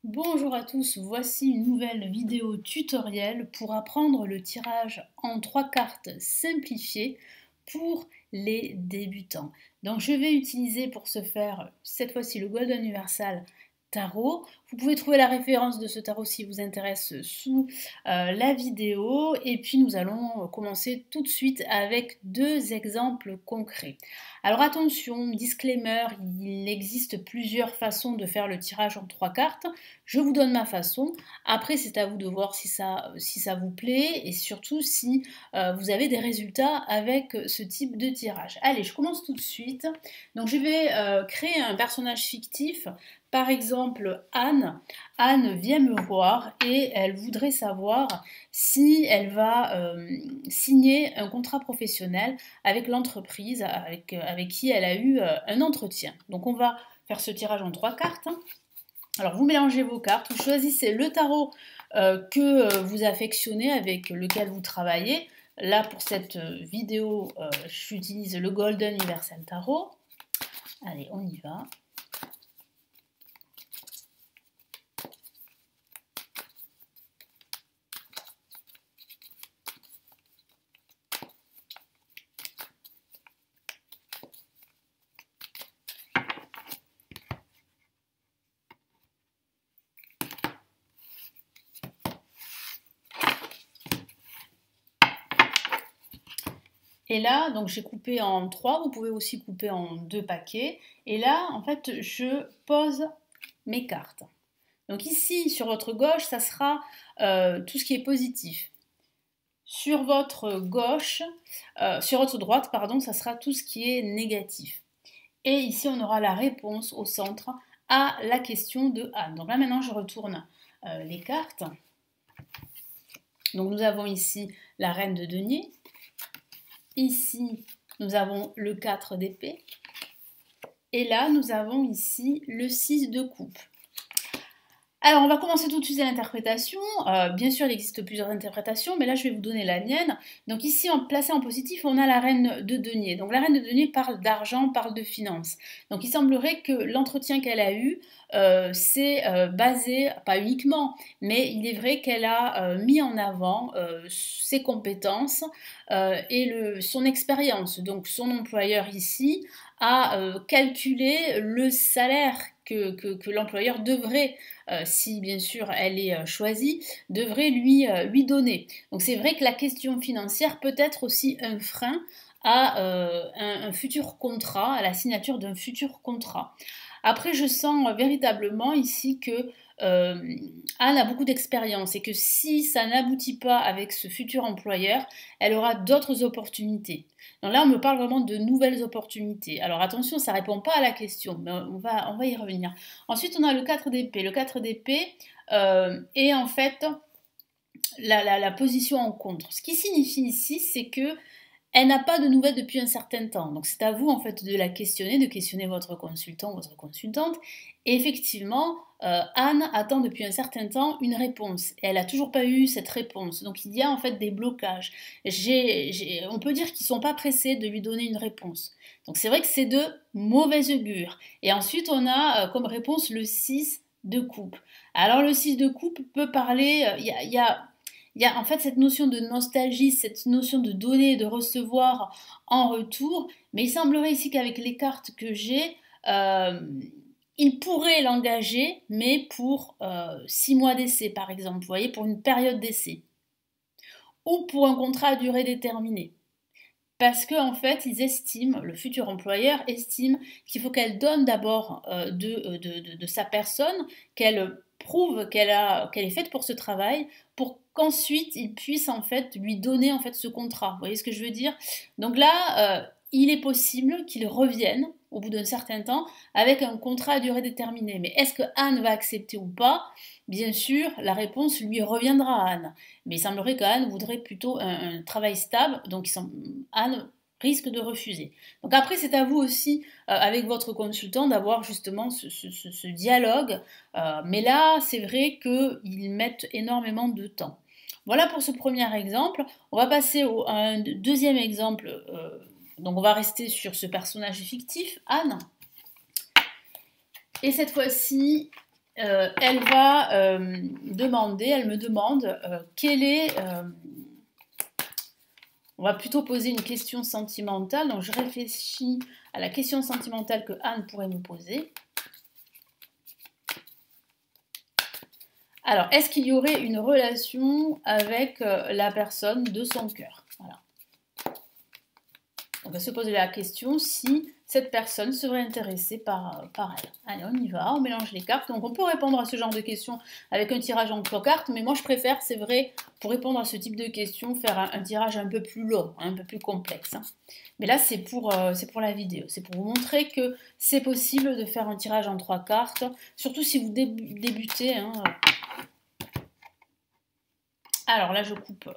Bonjour à tous, voici une nouvelle vidéo tutoriel pour apprendre le tirage en 3 cartes simplifiées pour les débutants. Donc je vais utiliser pour ce faire cette fois-ci le Golden Universal Tarot. Vous pouvez trouver la référence de ce tarot si vous intéresse sous la vidéo et puis nous allons commencer tout de suite avec 2 exemples concrets. Alors attention, disclaimer, il existe plusieurs façons de faire le tirage en 3 cartes. Je vous donne ma façon. Après, c'est à vous de voir si ça vous plaît et surtout si vous avez des résultats avec ce type de tirage. Allez, je commence tout de suite. Donc, je vais créer un personnage fictif. Par exemple, Anne. Anne vient me voir et elle voudrait savoir si elle va signer un contrat professionnel avec l'entreprise avec qui elle a eu un entretien. Donc, on va faire ce tirage en 3 cartes. Alors vous mélangez vos cartes, vous choisissez le tarot que vous affectionnez, avec lequel vous travaillez. Là pour cette vidéo, j'utilise le Golden Universal Tarot. Allez, on y va. Et là, donc j'ai coupé en 3, vous pouvez aussi couper en 2 paquets. Et là, en fait, je pose mes cartes. Donc ici, sur votre gauche, ça sera tout ce qui est positif. Sur votre gauche, sur votre droite, pardon, ça sera tout ce qui est négatif. Et ici, on aura la réponse au centre à la question de Anne. Donc là, maintenant, je retourne les cartes. Donc nous avons ici la reine de denier. Ici, nous avons le 4 d'épée. Et là, nous avons ici le 6 de coupe. Alors, on va commencer tout de suite à l'interprétation. Bien sûr, il existe plusieurs interprétations, mais là, je vais vous donner la mienne. Donc ici, placée en positif, on a la reine de denier. Donc la reine de denier parle d'argent, parle de finances. Donc il semblerait que l'entretien qu'elle a eu, c'est basé, pas uniquement, mais il est vrai qu'elle a mis en avant ses compétences et son expérience. Donc son employeur ici a calculé le salaire que l'employeur devrait, si bien sûr elle est choisie, devrait lui donner. Donc c'est vrai que la question financière peut être aussi un frein à un futur contrat, à la signature d'un futur contrat. Après, je sens véritablement ici que Anne a beaucoup d'expérience et que si ça n'aboutit pas avec ce futur employeur, elle aura d'autres opportunités. Donc là, on me parle vraiment de nouvelles opportunités. Alors attention, ça ne répond pas à la question, mais on va y revenir. Ensuite, on a le 4 d'épée. Le 4 d'épée est en fait la position en contre. Ce qui signifie ici, c'est que elle n'a pas de nouvelles depuis un certain temps. Donc c'est à vous en fait de la questionner, de questionner votre consultant, votre consultante. Et effectivement, Anne attend depuis un certain temps une réponse. Et elle n'a toujours pas eu cette réponse. Donc il y a en fait des blocages. On peut dire qu'ils ne sont pas pressés de lui donner une réponse. Donc c'est vrai que c'est de mauvais augure. Et ensuite on a comme réponse le 6 de coupe. Alors le 6 de coupe peut parler, il y a en fait cette notion de nostalgie, cette notion de donner et de recevoir en retour, mais il semblerait ici qu'avec les cartes que j'ai, euh, il pourrait l'engager, mais pour 6 mois d'essai par exemple, vous voyez, pour une période d'essai, ou pour un contrat à durée déterminée. Parce qu'en fait, ils estiment, le futur employeur estime qu'il faut qu'elle donne d'abord de sa personne, qu'elle prouve qu'elle est faite pour ce travail, pour qu'ensuite il puisse en fait lui donner en fait ce contrat. Vous voyez ce que je veux dire? Donc là, il est possible qu'il revienne au bout d'un certain temps avec un contrat à durée déterminée. Mais est-ce que Anne va accepter ou pas? Bien sûr, la réponse lui reviendra à Anne. Mais il semblerait qu'Anne voudrait plutôt un travail stable, donc Anne risque de refuser. Donc après, c'est à vous aussi, avec votre consultant, d'avoir justement ce dialogue. Mais là, c'est vrai qu'ils mettent énormément de temps. Voilà pour ce premier exemple. On va passer à un deuxième exemple. Donc on va rester sur ce personnage fictif, Anne. Et cette fois-ci, elle va elle me demande quelle est... on va plutôt poser une question sentimentale, donc je réfléchis à la question sentimentale que Anne pourrait me poser. Alors, est-ce qu'il y aurait une relation avec la personne de son cœur? Voilà. On va se poser la question si cette personne serait intéressée par elle. Allez, on y va, on mélange les cartes. Donc on peut répondre à ce genre de questions avec un tirage en 3 cartes, mais moi je préfère, c'est vrai, pour répondre à ce type de questions, faire un tirage un peu plus long, un peu plus complexe. Mais là, c'est pour la vidéo. C'est pour vous montrer que c'est possible de faire un tirage en 3 cartes, surtout si vous débutez. Alors là, je coupe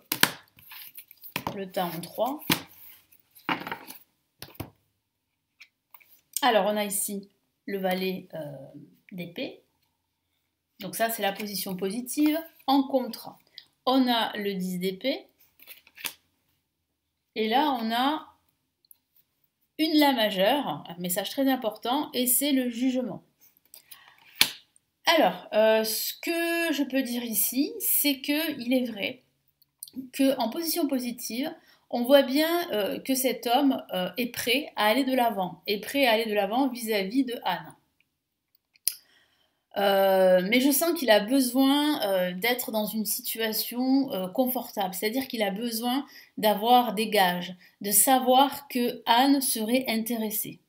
le tas en 3. Alors, on a ici le valet d'épée. Donc ça, c'est la position positive. En contre, on a le 10 d'épée. Et là, on a une La majeure, un message très important, et c'est le jugement. Alors, ce que je peux dire ici, c'est qu'il est vrai qu'en position positive, on voit bien que cet homme est prêt à aller de l'avant, vis-à-vis de Anne. Mais je sens qu'il a besoin d'être dans une situation confortable, c'est-à-dire qu'il a besoin d'avoir des gages, de savoir que Anne serait intéressée.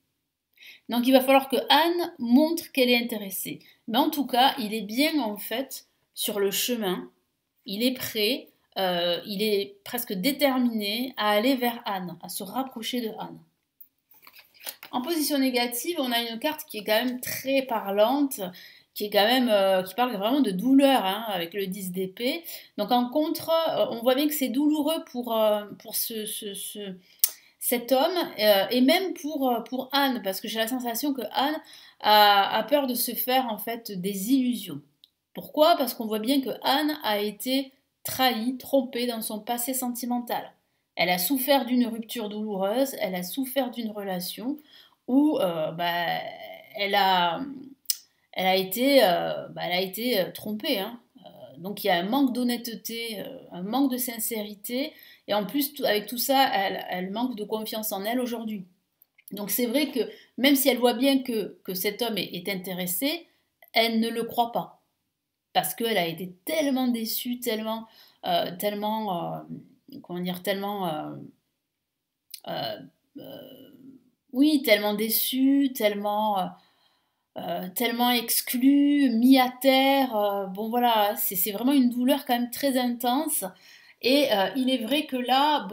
Donc il va falloir que Anne montre qu'elle est intéressée. Mais en tout cas, il est bien en fait sur le chemin, il est prêt, il est presque déterminé à aller vers Anne, à se rapprocher de Anne. En position négative, on a une carte qui est quand même très parlante, qui parle vraiment de douleur, avec le 10 d'épée. Donc en contre, on voit bien que c'est douloureux pour cet homme, et même pour Anne, parce que j'ai la sensation que Anne a peur de se faire en fait des illusions. Pourquoi? Parce qu'on voit bien que Anne a été trahie, trompée dans son passé sentimental. Elle a souffert d'une rupture douloureuse, elle a souffert d'une relation où elle a été trompée. Donc il y a un manque d'honnêteté, un manque de sincérité, et en plus avec tout ça, elle manque de confiance en elle aujourd'hui. Donc c'est vrai que même si elle voit bien que cet homme est intéressé, elle ne le croit pas. Parce qu'elle a été tellement déçue, tellement déçue, tellement exclue, mis à terre. Bon voilà, c'est vraiment une douleur quand même très intense. Et il est vrai que là,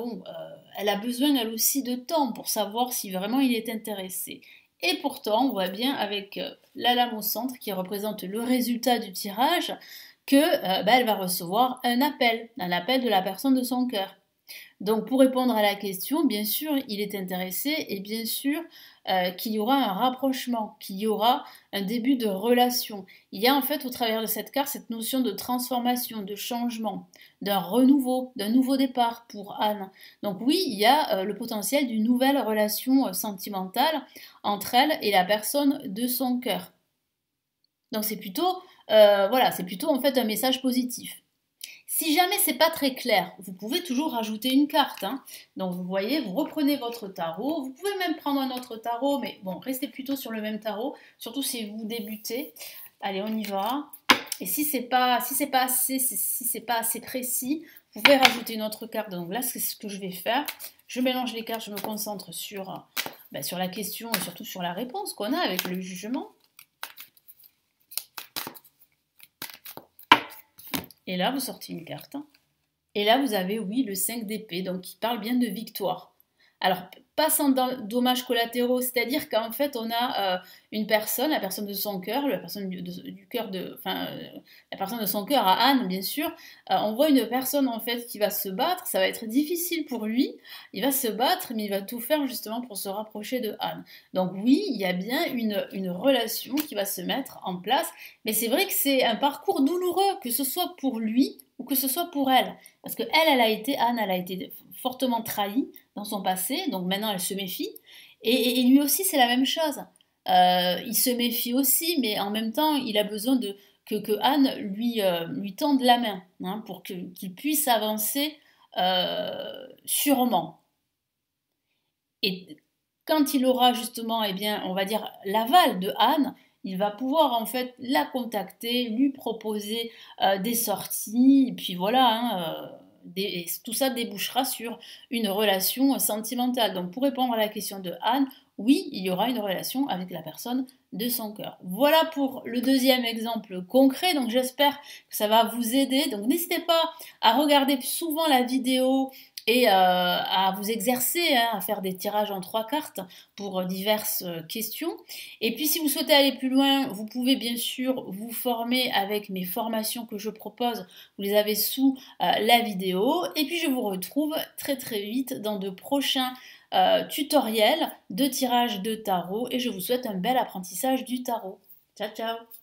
elle a besoin elle aussi de temps pour savoir si vraiment il est intéressé. Et pourtant, on voit bien avec la lame au centre qui représente le résultat du tirage que elle va recevoir un appel de la personne de son cœur. Donc pour répondre à la question, bien sûr, il est intéressé et bien sûr qu'il y aura un rapprochement, qu'il y aura un début de relation. Il y a en fait au travers de cette carte cette notion de transformation, de changement, d'un renouveau, d'un nouveau départ pour Anne. Donc oui, il y a le potentiel d'une nouvelle relation sentimentale entre elle et la personne de son cœur. Donc c'est plutôt, c'est plutôt en fait un message positif. Si jamais c'est pas très clair, vous pouvez toujours rajouter une carte. Donc vous voyez, vous reprenez votre tarot. Vous pouvez même prendre un autre tarot, mais bon, restez plutôt sur le même tarot, surtout si vous débutez. Allez, on y va. Et si c'est pas assez précis, vous pouvez rajouter une autre carte. Donc là, c'est ce que je vais faire. Je mélange les cartes, je me concentre sur la question et surtout sur la réponse qu'on a avec le jugement. Et là, vous sortez une carte. Et là, vous avez, oui, le 5 d'épée, donc qui parle bien de victoire. Alors, pas sans dommages collatéraux, c'est-à-dire qu'en fait, on a une personne, la personne de son cœur, la personne la personne de son cœur à Anne, bien sûr. On voit une personne, en fait, qui va se battre. Ça va être difficile pour lui. Il va se battre, mais il va tout faire, justement, pour se rapprocher de Anne. Donc, oui, il y a bien une relation qui va se mettre en place. Mais c'est vrai que c'est un parcours douloureux, que ce soit pour lui ou que ce soit pour elle. Parce que Anne, elle a été fortement trahie dans son passé, donc maintenant elle se méfie. Et lui aussi, c'est la même chose. Il se méfie aussi, mais en même temps, il a besoin que Anne lui tende la main, hein, pour qu'il puisse avancer sûrement. Et quand il aura justement, eh bien, on va dire, l'aval de Anne, il va pouvoir en fait la contacter, lui proposer des sorties, et puis voilà, hein, tout ça débouchera sur une relation sentimentale. Donc pour répondre à la question de Anne, oui, il y aura une relation avec la personne de son cœur. Voilà pour le deuxième exemple concret, donc j'espère que ça va vous aider. Donc n'hésitez pas à regarder souvent la vidéo et à vous exercer, hein, à faire des tirages en 3 cartes pour diverses questions. Et puis si vous souhaitez aller plus loin, vous pouvez bien sûr vous former avec mes formations que je propose. Vous les avez sous la vidéo. Et puis je vous retrouve très très vite dans de prochains tutoriels de tirage de tarot. Et je vous souhaite un bel apprentissage du tarot. Ciao ciao!